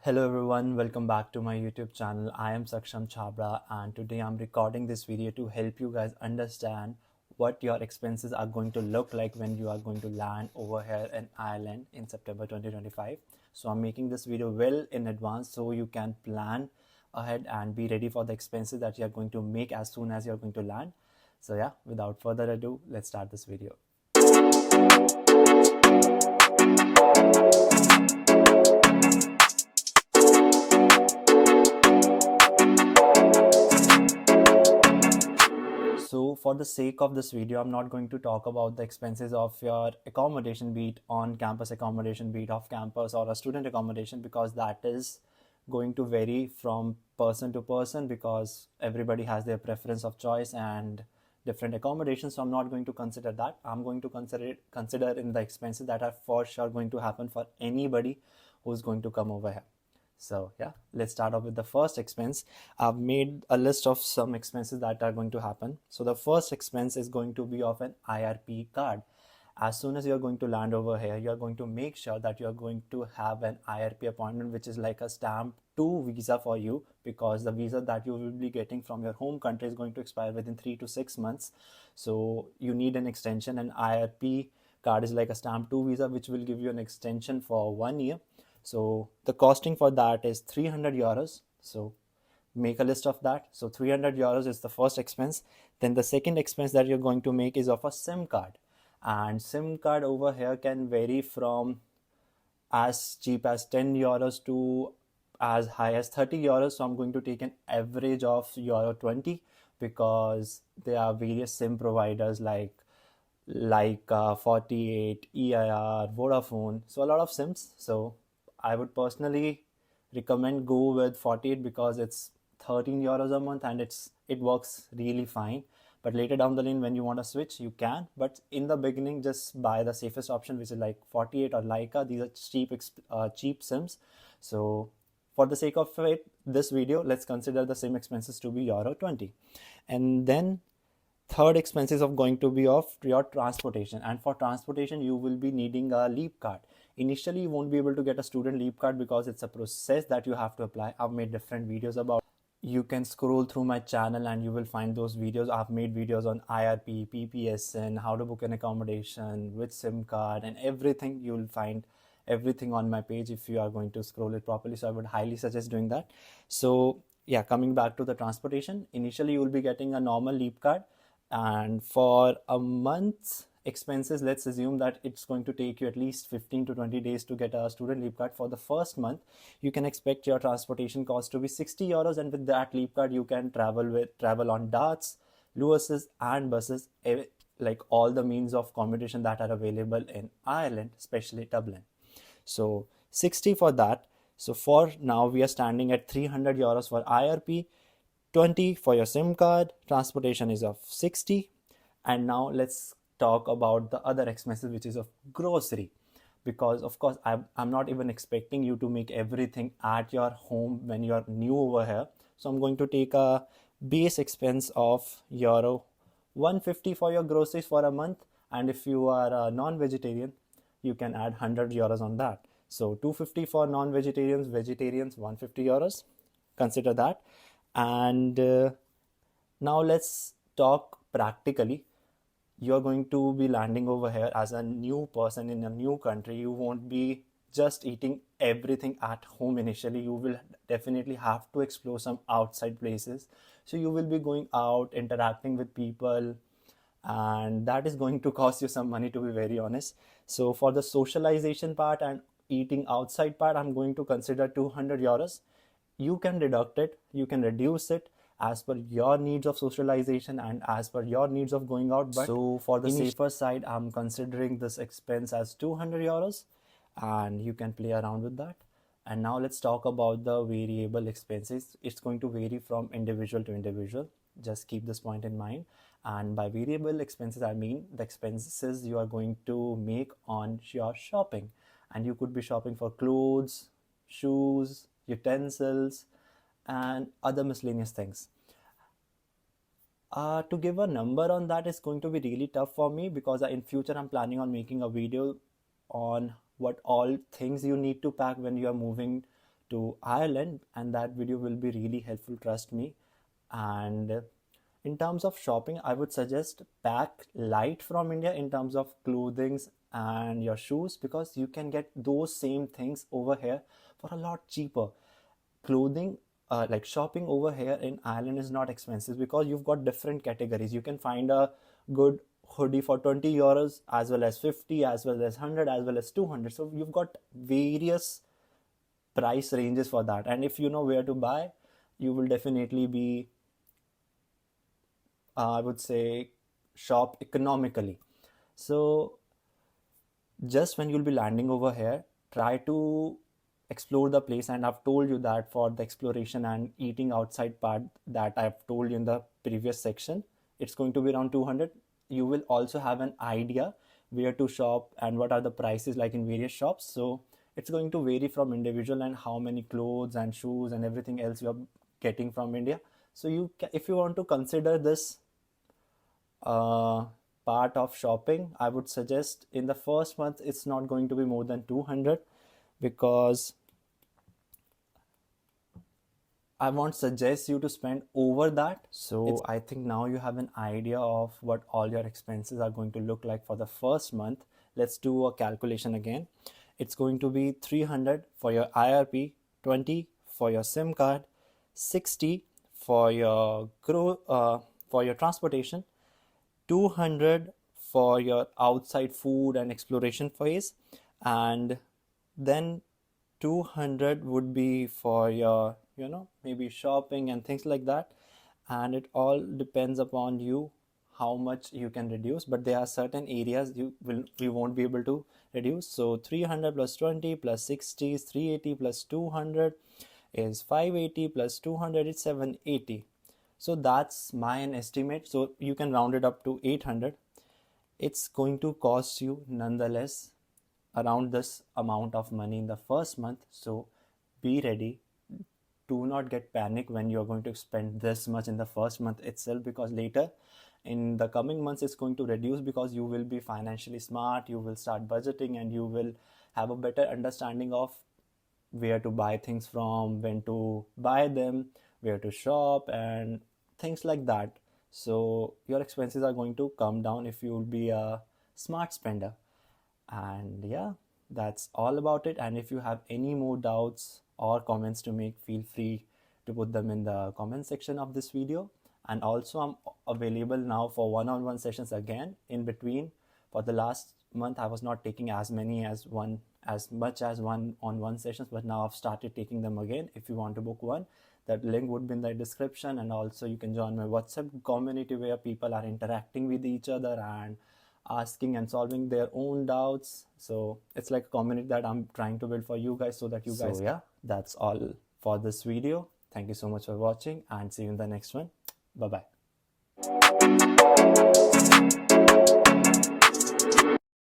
Hello everyone, welcome back to my YouTube channel. I am Saksham Chabra and today I'm recording this video to help you guys understand what your expenses are going to look like when you are going to land over here in Ireland in September 2025. So I'm making this video well in advance so you can plan ahead and be ready for the expenses that you're going to make as soon as you're going to land. So yeah, without further ado, let's start this video. So for the sake of this video, I'm not going to talk about the expenses of your accommodation, be it on campus accommodation, be it off campus or a student accommodation, because that is going to vary from person to person because everybody has their preference of choice and different accommodations. So I'm not going to consider that. I'm going to consider in the expenses that are for sure going to happen for anybody who's going to come over here. So yeah, let's start off with the first expense. I've made a list of some expenses that are going to happen. So the first expense is going to be of an IRP card. As soon as you're going to land over here, you're going to make sure that you're going to have an IRP appointment, which is like a stamp 2 visa for you, because the visa that you will be getting from your home country is going to expire within 3 to 6 months. So you need an extension. An IRP card is like a stamp 2 visa, which will give you an extension for 1 year. So the costing for that is 300 euros. So make a list of that. So 300 euros is the first expense. Then the second expense that you're going to make is of a SIM card. And SIM card over here can vary from as cheap as 10 euros to as high as 30 euros. So I'm going to take an average of euro 20 because there are various SIM providers like 48, EIR, Vodafone. So a lot of SIMs. So I would personally recommend go with 48 because it's 13 euros a month and it works really fine. But later down the line when you want to switch, you can. But in the beginning, just buy the safest option, which is like 48 or Leica. These are cheap SIMs. So for the sake of it, this video, let's consider the SIM expenses to be euro 20. And then third expenses of going to be of your transportation, and for transportation you will be needing a leap card. Initially you won't be able to get a student leap card because it's a process that you have to apply. I've made different videos about. You can scroll through my channel and you will find those videos. I've made videos on IRP, PPSN, how to book an accommodation with SIM card and everything. You'll find everything on my page if you are going to scroll it properly, so I would highly suggest doing that. So yeah, coming back to the transportation, initially you will be getting a normal leap card, and for a month's expenses, let's assume that it's going to take you at least 15 to 20 days to get a student leap card. For the first month, you can expect your transportation cost to be 60 euros, and with that leap card you can travel on darts, Lewises and buses, like all the means of accommodation that are available in Ireland, especially Dublin. So 60 for that. So for now we are standing at 300 euros for IRP, 20 for your SIM card, transportation is of 60. And now let's talk about the other expenses, which is of grocery, because of course I'm not even expecting you to make everything at your home when you're new over here. So I'm going to take a base expense of euro 150 for your groceries for a month, and if you are a non-vegetarian you can add 100 euros on that. So 250 for non-vegetarians, vegetarians 150 euros, consider that. And now let's talk practically. You're going to be landing over here as a new person in a new country. You won't be just eating everything at home initially. You will definitely have to explore some outside places. So you will be going out, interacting with people, and that is going to cost you some money, to be very honest. So for the socialization part and eating outside part, I'm going to consider 200 euros. You can deduct it, you can reduce it as per your needs of socialization and as per your needs of going out. But so for the safer side, I'm considering this expense as 200 euros, and you can play around with that. And now let's talk about the variable expenses. It's going to vary from individual to individual. Just keep this point in mind. And by variable expenses, I mean the expenses you are going to make on your shopping. And you could be shopping for clothes, shoes, utensils, and other miscellaneous things. To give a number on that is going to be really tough for me because in future I'm planning on making a video on what all things you need to pack when you are moving to Ireland, and that video will be really helpful, trust me. And in terms of shopping, I would suggest pack light from India in terms of clothings and your shoes, because you can get those same things over here for a lot cheaper. Clothing, like shopping over here in Ireland is not expensive because you've got different categories. You can find a good hoodie for 20 euros, as well as 50, as well as 100, as well as 200. So you've got various price ranges for that. And if you know where to buy, you will definitely be, I would say, shop economically. So just when you'll be landing over here, try to explore the place. And I've told you that for the exploration and eating outside part that I've told you in the previous section, it's going to be around 200. You will also have an idea where to shop and what are the prices like in various shops. So it's going to vary from individual and how many clothes and shoes and everything else you're getting from India. So if you want to consider this uh, part of shopping, I would suggest in the first month it's not going to be more than 200, because I won't suggest you to spend over that. So I think now you have an idea of what all your expenses are going to look like for the first month. Let's do a calculation again. It's going to be 300 for your IRP, 20 for your SIM card, 60 for your transportation, 200 for your outside food and exploration phase, and then 200 would be for your, maybe shopping and things like that. And it all depends upon you how much you can reduce, but there are certain areas you won't be able to reduce. So 300 plus 20 plus 60 is 380, plus 200 is 580, plus 200 is 780. So that's my estimate. So you can round it up to 800. It's going to cost you nonetheless around this amount of money in the first month. So be ready. Do not get panic when you're going to spend this much in the first month itself, because later in the coming months it's going to reduce, because you will be financially smart, you will start budgeting, and you will have a better understanding of where to buy things from, when to buy them, where to shop, and things like that. So your expenses are going to come down if you'll be a smart spender. And yeah, that's all about it. And if you have any more doubts or comments to make, feel free to put them in the comment section of this video. And also I'm available now for one-on-one sessions again in between. For the last month I was not taking as much as one-on-one sessions, but now I've started taking them again. If you want to book one, that link would be in the description. And also you can join my WhatsApp community where people are interacting with each other and asking and solving their own doubts. So it's like a community that I'm trying to build for you guys, so that you guys. So yeah, that's all for this video. Thank you so much for watching, and see you in the next one. Bye bye.